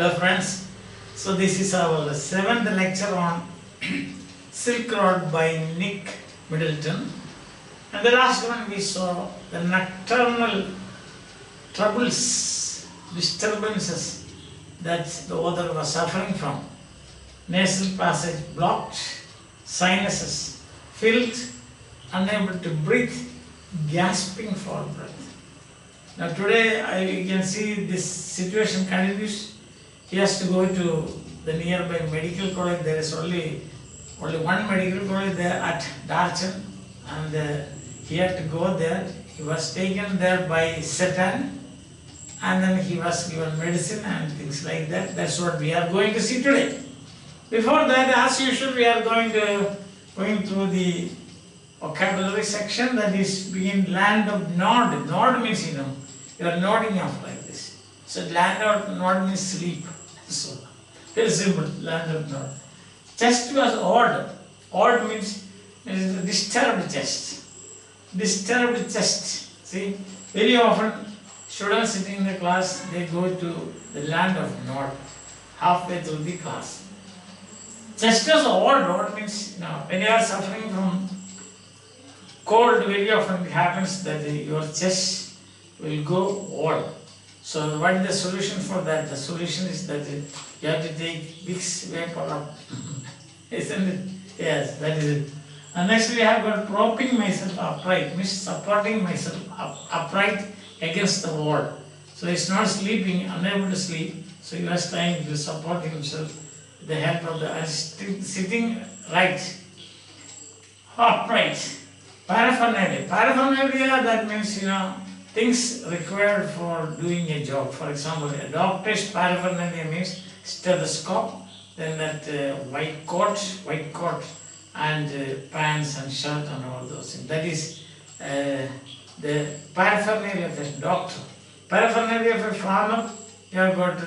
Hello friends, so this is our 7th lecture on Silk Road by Nick Middleton, and the last one we saw the nocturnal troubles, disturbances that the author was suffering from. Nasal passage blocked, sinuses filled, unable to breathe, gasping for breath. Now today you can see this situation continues. He has to go to the nearby medical college. There is only one medical college there at Darchen, and he had to go there. He was taken there by Satan, and then he was given medicine and things like that. That's what we are going to see today. Before that, as usual, we are going through the vocabulary section, that is begin land of nod. Nod means, you are nodding off like this. So land of nod means sleep. So very simple, land of nod. Chest was odd. Odd means disturbed chest. Disturbed chest. See, very often students sitting in the class, they go to the land of nod halfway through the class. Chest was odd. Odd means, when you are suffering from cold, very often it happens that your chest will go odd. So what is the solution for that? The solution is that you have to take Vicks vapor up. Isn't it? Yes, that is it. And next we have got propping myself upright, means supporting myself upright against the wall. So it's not sleeping, unable to sleep. So he was trying to support himself with the help of the sitting right, upright. Paraphernalia. Paraphernalia, that means, things required for doing a job. For example, a doctor's paraphernalia means stethoscope, then that white coat, and pants and shirt and all those things. That is the paraphernalia of a doctor. Paraphernalia of a farmer, you have got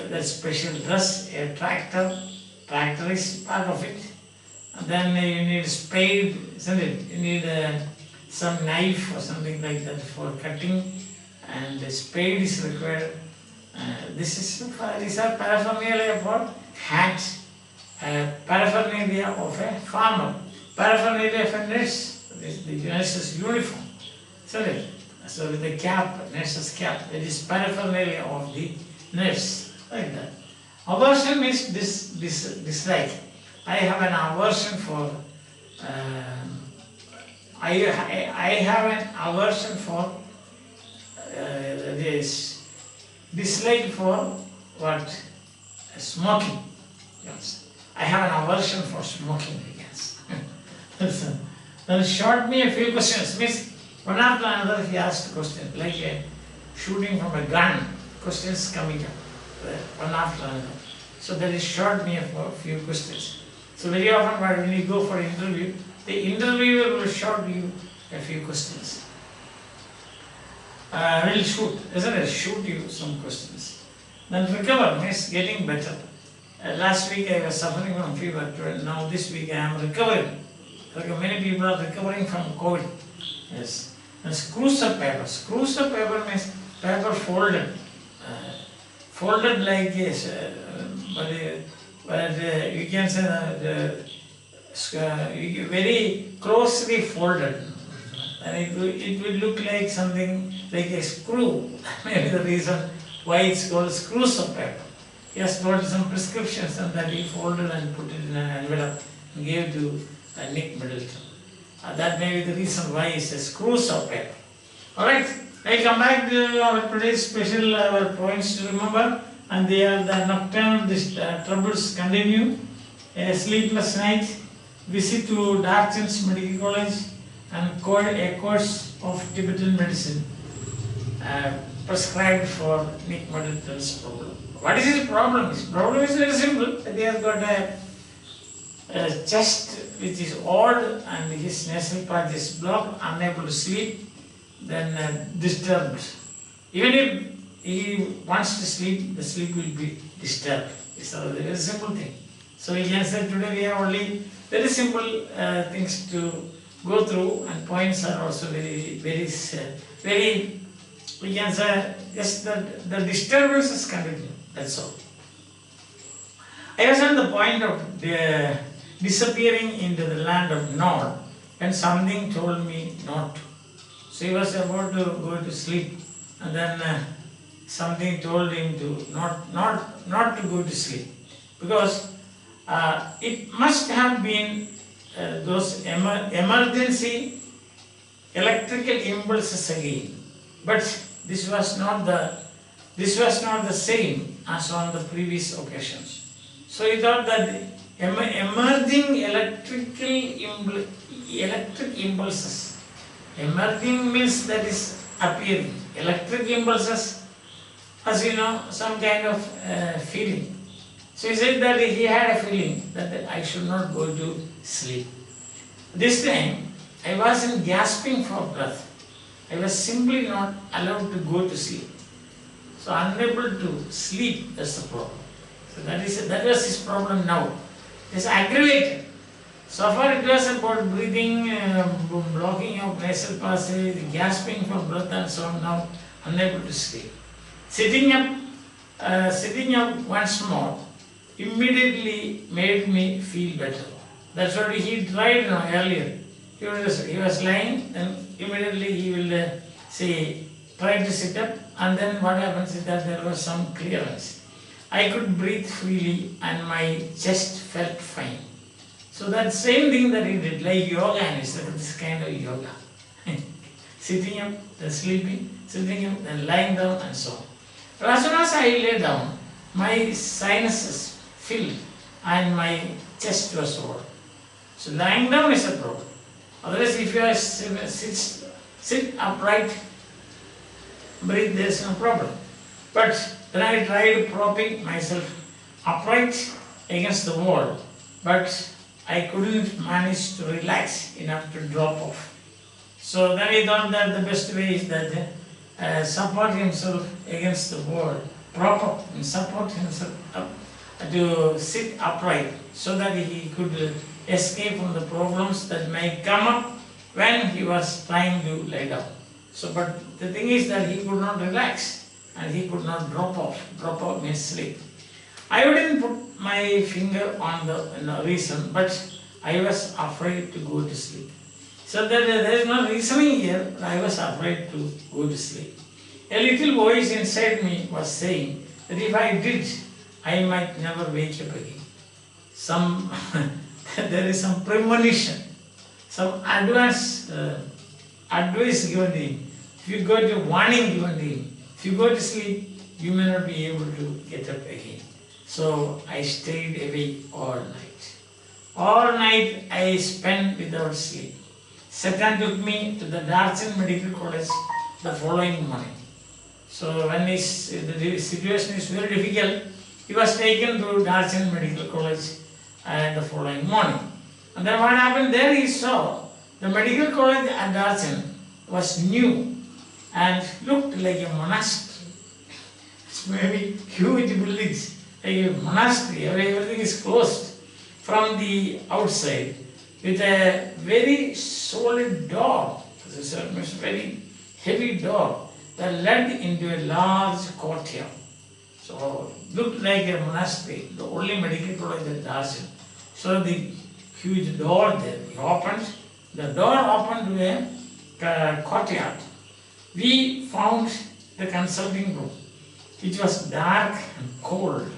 that special dress, a tractor. Tractor is part of it. And then you need spade, isn't it? You need some knife or something like that for cutting, and the spade is required. These are paraphernalia for hat, paraphernalia of a farmer, paraphernalia of a nurse. The nurse's uniform, isn't it? So with the cap, nurse's cap, that is paraphernalia of the nurse, like that. Aversion means dislike. I have an aversion for. I have an aversion for this dislike for what? Smoking. Yes. I have an aversion for smoking. Yes. Then shot me a few questions. Means one after another he asked questions, like shooting from a gun. Questions coming up, one after another. So that is shot me a few questions. So very often when you go for an interview, the interviewer will shoot you a few questions. Will shoot, isn't it? Shoot you some questions. Then recover means getting better. Last week I was suffering from fever. Now this week I am recovering. Many people are recovering from COVID. Yes. And screws of paper. Screws of paper means paper folded. Folded like this. But you can say that very closely folded, and it will look like something like a screw. Maybe the reason why it's called screws of paper. He has got some prescriptions, and that he folded and put it in an envelope and gave to Nick Middleton. That may be the reason why it's a screws of paper. Alright, I'll come back to our today's special points to remember. And they are the nocturnal troubles continue, a sleepless night, visit to Darchen's Medical College, and a course of Tibetan medicine prescribed for Nick Middleton's problem. What is his problem? His problem is very simple. He has got a chest which is odd, and his nasal part is blocked, unable to sleep, then disturbed. Even if he wants to sleep, the sleep will be disturbed. It's a very simple thing. So we can say today we have only very simple things to go through, and points are also very we can say just the disturbances continue, that's all. I was on the point of disappearing into the land of Nod when something told me not to. So he was about to go to sleep, and then something told him to not to go to sleep, because it must have been those emergency electrical impulses again. But this was not the same as on the previous occasions. So he thought that emerging electric impulses. Emerging means that is appearing. Electric impulses, as you know, some kind of feeling. So he said that he had a feeling that I should not go to sleep. This time, I wasn't gasping for breath. I was simply not allowed to go to sleep. So unable to sleep, that's the problem. So that was his problem now. It's aggravated. So far it was about breathing, blocking of nasal passage, gasping for breath and so on. Now unable to sleep. Sitting up once more immediately made me feel better. That's what he tried earlier. He was lying, and immediately he will try to sit up, and then what happens is that there was some clearance. I could breathe freely and my chest felt fine. So that same thing that he did, like yoga, and he said this kind of yoga. Sitting up, then sleeping, sitting up, then lying down, and so on. But as soon as I lay down, my sinuses filled and my chest was sore. So lying down is a problem. Otherwise, if you are sit upright, breathe, there is no problem. But then I tried propping myself upright against the wall, but I couldn't manage to relax enough to drop off. So then he thought that the best way is that support himself against the wall, prop up and support himself up to sit upright so that he could escape from the problems that may come up when he was trying to lie down. So, but the thing is that he could not relax and he could not drop off. Drop off means sleep. I wouldn't put my finger on the reason, but I was afraid to go to sleep. So there is no reasoning here, but I was afraid to go to sleep. A little voice inside me was saying that if I did, I might never wake up again. There is some premonition, some advance advice given to him. If you got a warning given to him, if you go to sleep, you may not be able to get up again. So I stayed awake all night. All night I spent without sleep. Satan took me to the Middleton Medical College the following morning. So when the situation is very difficult, he was taken to Middleton Medical College the following morning. And then what happened there, he saw the medical college at Middleton was new and looked like a monastery. It's maybe huge buildings, like a monastery, everything is closed from the outside with a very solid door. It's a very heavy door that led into a large courtyard. So looked like a monastery, the only medical college at Middleton. So the huge door there, he opened, the door opened to a courtyard. We found the consulting room, which was dark and cold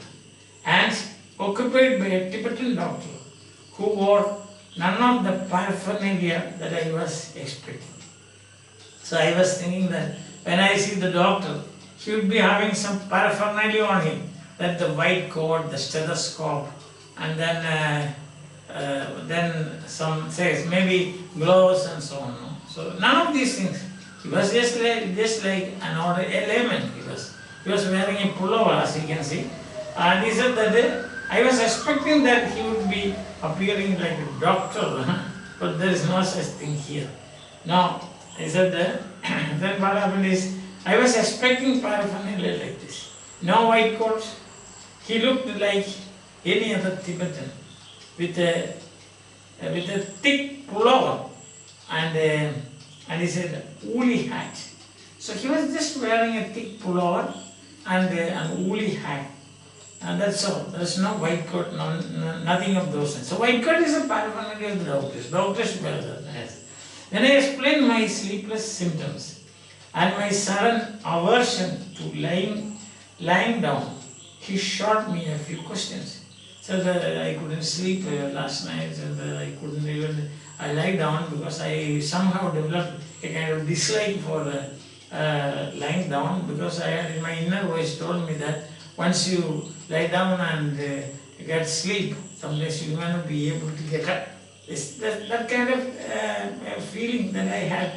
and occupied by a Tibetan doctor who wore none of the paraphernalia that I was expecting. So I was thinking that when I see the doctor, he would be having some paraphernalia on him, that the white coat, the stethoscope, and then some says maybe gloves and so on. No? So none of these things. He was just like an order, a layman. He was wearing a pullover, as you can see. And he said that I was expecting that he would be appearing like a doctor, but there is no such thing here. Now, he said that then what happened is, I was expecting paraphernalia like this. No white coat. He looked like any other Tibetan with a thick pullover and he said woolly hat. So he was just wearing a thick pullover and an woolly hat. And that's all. There's no white coat, nothing of those things. So white coat is a paraphernalia of the doctors. Doctors wear that. Yes. When I explained my sleepless symptoms and my sudden aversion to lying down, he shot me a few questions. So that I couldn't sleep last night, and I couldn't even lie down because I somehow developed a kind of dislike for lying down, because I had, my inner voice told me that once you lie down and get sleep, sometimes you may not be able to get up. That kind of feeling that I had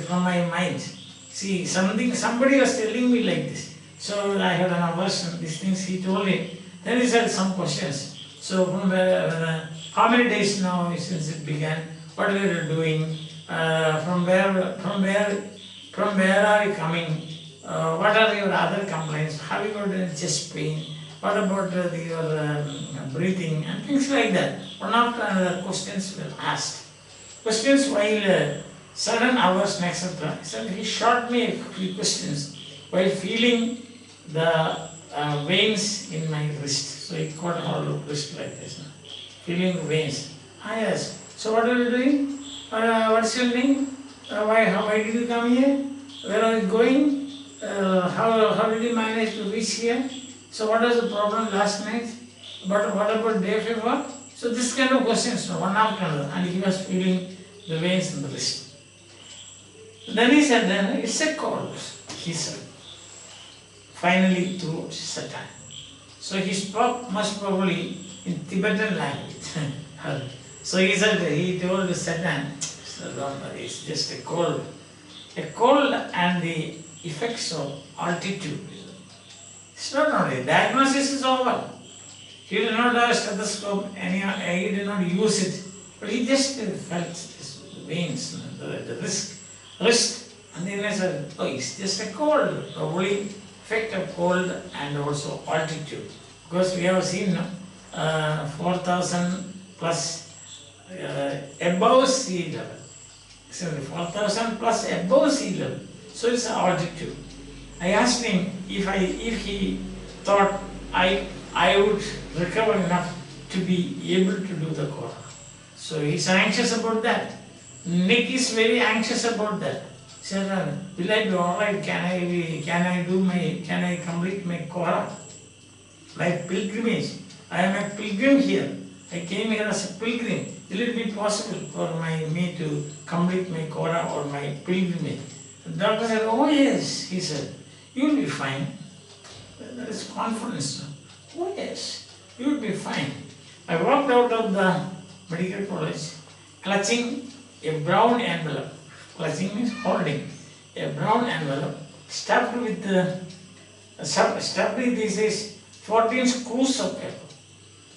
from my mind. See, somebody was telling me like this. So I had an aversion, these things he told me. Then he said some questions. So from how many days now since it began? What are you doing? From where are you coming? What are your other complaints? Have you got chest pain? What about your breathing and things like that? One after another questions were asked. Questions while sudden aversion, etc. So he shot me a few questions while feeling the veins in my wrist. So he got hollow wrist like this. Feeling the veins. Ah yes. So what are you doing? What's your name? Why did you come here? Where are you going? How did you manage to reach here? So what was the problem last night? But what about day before? So this kind of questions, one after another, and he was feeling the veins in the wrist. Then he said, it's a cold, he said. Finally through Satan. So he spoke most probably in Tibetan language. So he said, he told Satan, so don't worry, it's just a cold. A cold and the effects of altitude. It's not only, diagnosis is over. He did not have a stethoscope, he did not use it, but he just felt his veins, the wrist, and then I said, oh, it's just a cold, probably effect of cold and also altitude. Because we have seen 4,000 plus above sea level. 4,000 plus above sea level. So it's altitude. I asked him if he thought I would recover enough to be able to do the Korah. So he's anxious about that. Nick is very anxious about that. He said, will I be alright? Can I complete my Korah? My pilgrimage. I am a pilgrim here. I came here as a pilgrim. Will it be possible for me to complete my Korah or my pilgrimage? The doctor said, oh yes, he said, you will be fine. There is confidence. Oh yes, you will be fine. I walked out of the medical college clutching a brown envelope. Clutching means holding a brown envelope stuffed with these 14 screws of paper.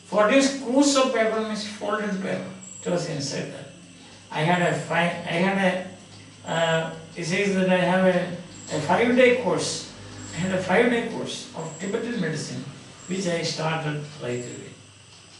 14 screws of paper means folded paper. It was inside that. It says that I have a 5-day course. I had a 5-day course of Tibetan medicine, which I started right away.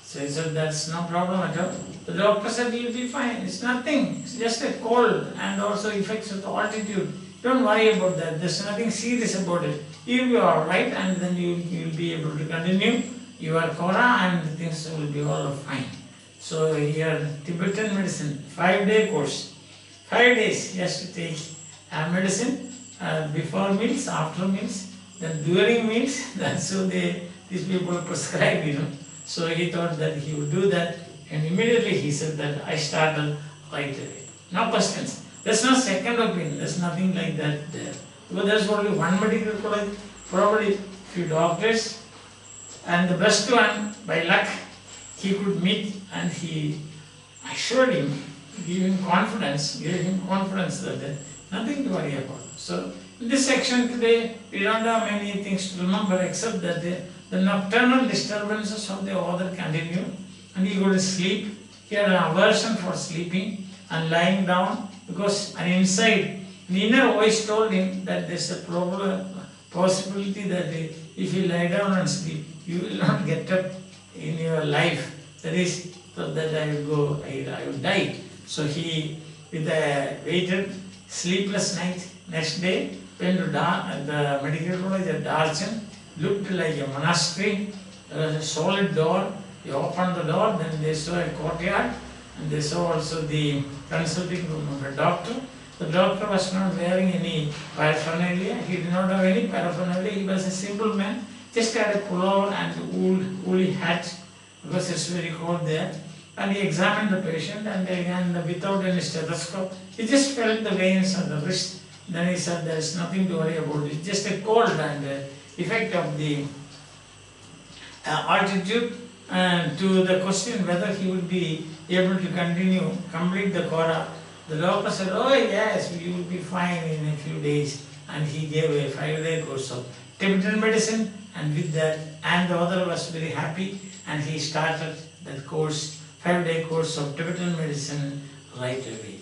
So he said, that's no problem at all. The doctor said, you'll be fine. It's nothing. It's just a cold and also effects of the altitude. Don't worry about that. There's nothing serious about it. You'll be alright, and then you'll be able to continue your Korah and things will be all fine. So here, Tibetan medicine, 5-day course. 5 days he has to take medicine before meals, after meals, then during meals. That's how these people prescribe, So he thought that he would do that, and immediately he said that I started right away. No questions. There's no second opinion. There's nothing like that there. Because there's only one medical college, probably few doctors, and the best one, by luck, he could meet, and he assured him, gave him confidence that nothing to worry about. So in this section today, we don't have many things to remember except that the nocturnal disturbances of the author continue, and he couldn't sleep. He had an aversion for sleeping and lying down, because an inner voice told him that there's a possibility that if you lie down and sleep, you will not get up in your life. That is, that I will die. So he waited sleepless night. Next day, went to the medical college at Darchan, looked like a monastery. There was a solid door. They opened the door, then they saw a courtyard, and they saw also the consulting room of a doctor. The doctor was not wearing any paraphernalia. He did not have any paraphernalia. He was a simple man. Just had a pullover and woolly hat because it's very cold there. And he examined the patient and without any stethoscope, he just felt the veins on the wrist. Then he said, there is nothing to worry about. It's just a cold and effect of the altitude. And to the question whether he would be able to complete the Quora, the doctor said, oh yes, you will be fine in a few days. And he gave a 5-day course of Tibetan medicine, and with that, and the other was very happy, and he started that course, 5-day course of Tibetan medicine right away.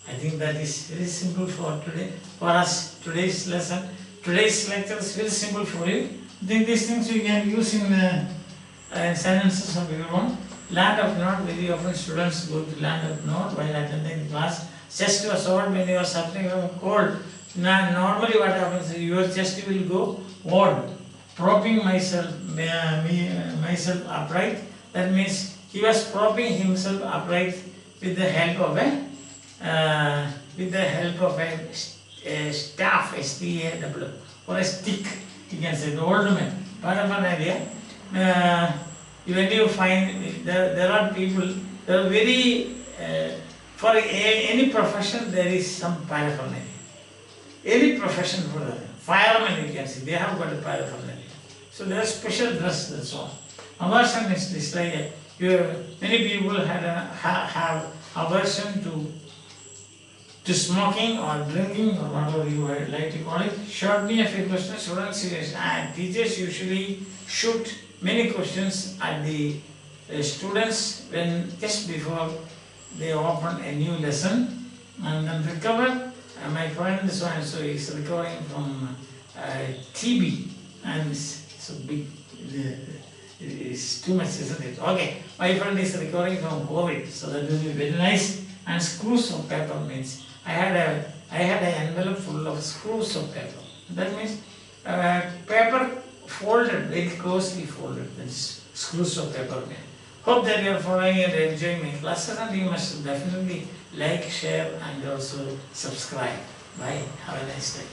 I think that is very simple for today, for us, today's lesson. Today's lecture is very simple for you. I think these things you can use in sentences of your own. Land of Nod, very often students go to land of Nod while attending class. Chest was sore when you are suffering from a cold. Now, normally what happens is your chest will go ward, propping myself upright. That means he was propping himself upright with the help of a staff, S-T-A-W, or a stick. You can say the old man. What of an idea? When you find there are people, there are very for any profession there is some paraphernalia. Any profession for that. Firemen you can see, they have got a paraphernalia. So they are special dress, that's all. Aversion is like many people have aversion to smoking or drinking or whatever you would like to call it. Short me a few questions, students and teachers usually shoot many questions at the students when just before they open a new lesson, and then recover. My friend so and so is recovering from TB, and so big. It's too much, isn't it? Okay, my friend is recovering from COVID, so that will be very nice. And screws of paper means I had an envelope full of screws of paper. That means paper folded, very closely folded. That's screws of paper. Hope that you are following and enjoying my classes, and you must definitely like, share, and also subscribe. Bye. Have a nice day.